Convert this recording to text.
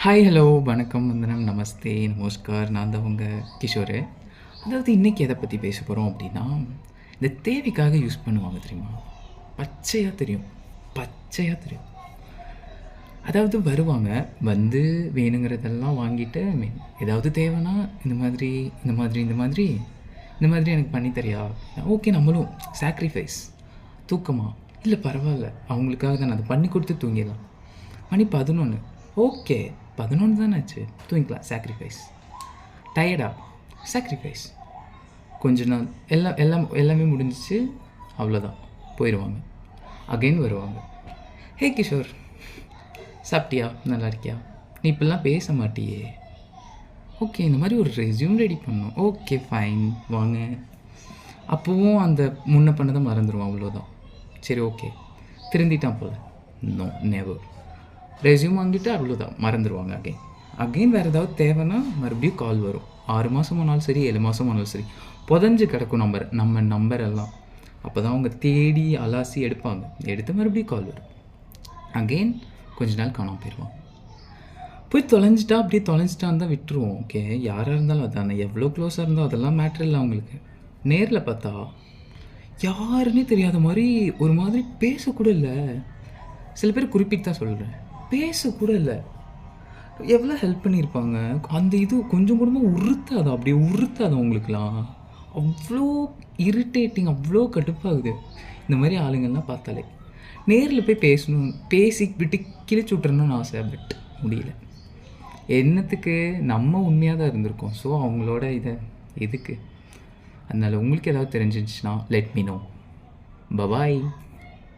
Hi, hello, வணக்கம், வந்தனம், நமஸ்தே, நமஸ்கார். நான் தான் உங்கள் கிஷோரு. அதாவது இன்றைக்கி எதை பற்றி பேச போகிறோம் அப்படின்னா, இந்த தேவைக்காக யூஸ் பண்ணுவாங்க தெரியுமா? பச்சையாக தெரியும், பச்சையாக தெரியும். அதாவது வருவாங்க, வந்து வேணுங்கிறதெல்லாம் வாங்கிட்டு ஏதாவது தேவைன்னா இந்த மாதிரி இந்த மாதிரி இந்த மாதிரி இந்த மாதிரி எனக்கு பண்ணி தரியா? ஓகே, நம்மளும் சாக்ரிஃபைஸ். தூக்கமா? இல்லை பரவாயில்ல, அவங்களுக்காக தான் அதை பண்ணி கொடுத்து தூங்கிடலாம். மணி 11. ஓகே, 11 தானே ஆச்சு, தூங்கிக்கலாம். சாக்ரிஃபைஸ். டயர்டா? சாக்ரிஃபைஸ். கொஞ்ச நாள் எல்லாமே முடிஞ்சிச்சு, அவ்வளோதான். போயிடுவாங்க. அகைன் வருவாங்க. ஹே கிஷோர், சாப்பிட்டியா? நல்லா இருக்கியா? நீ இப்படிலாம் பேச மாட்டியே. ஓகே, இந்த மாதிரி ஒரு ரெஸ்யூம் ரெடி பண்ணணும். ஓகே ஃபைன், வாங்க. அப்போவும் அந்த முன்ன பண்ணதை மறந்துடுவோம், அவ்வளோதான். சரி, ஓகே, திருந்திட்டான் போல். No, never. ரெஸ்யூம் வாங்கிட்டு அவ்வளோதான், மறந்துடுவாங்க. அகெயின் வேறு ஏதாவது தேவைன்னா மறுபடியும் கால் வரும். 6 மாதம் ஆனாலும் சரி, 7 மாதம் ஆனாலும் சரி, புதஞ்சு கிடக்கும் நம்ம நம்பர் எல்லாம். அப்போ தான் அவங்க தேடி அலாசி எடுப்பாங்க. எடுத்து மறுபடியும் கால் வரும். அகெயின் கொஞ்ச நாள் காணாமல் போயிடுவாங்க. போய் தொலைஞ்சிட்டா அப்படியே தொலைஞ்சிட்டான்னு தான் விட்டுருவோம். ஓகே, யாராக இருந்தாலும் அதானே, எவ்வளோ க்ளோஸாக இருந்தால் அதெல்லாம் மேட்ரு இல்லை அவங்களுக்கு. நேரில் பார்த்தா யாருன்னே தெரியாத மாதிரி ஒரு மாதிரி பேசக்கூட இல்லை. சில பேர் குறிப்பிட்டு தான் சொல்கிறேன், பேசக்கூட இல்லை. எவ்வளோ ஹெல்ப் பண்ணியிருப்பாங்க. அந்த இது கொஞ்சம் கூடமாக உறுத்தாது, அப்படியே உறுத்தாது அவங்களுக்குலாம். அவ்வளோ இரிட்டேட்டிங், அவ்வளோ கடுப்பாகுது இந்த மாதிரி ஆளுங்கள்லாம் பார்த்தாலே. நேரில் போய் பேசணும், பேசி விட்டு கிழிச்சு விட்றணும்னு ஆசை, பட் முடியல. என்னத்துக்கு? நம்ம உண்மையாக தான் இருந்திருக்கோம். ஸோ அவங்களோட இதை எதுக்கு? அதனால் உங்களுக்கு ஏதாவது தெரிஞ்சிருந்துச்சுன்னா லெட் மீ நோ. பபாய்.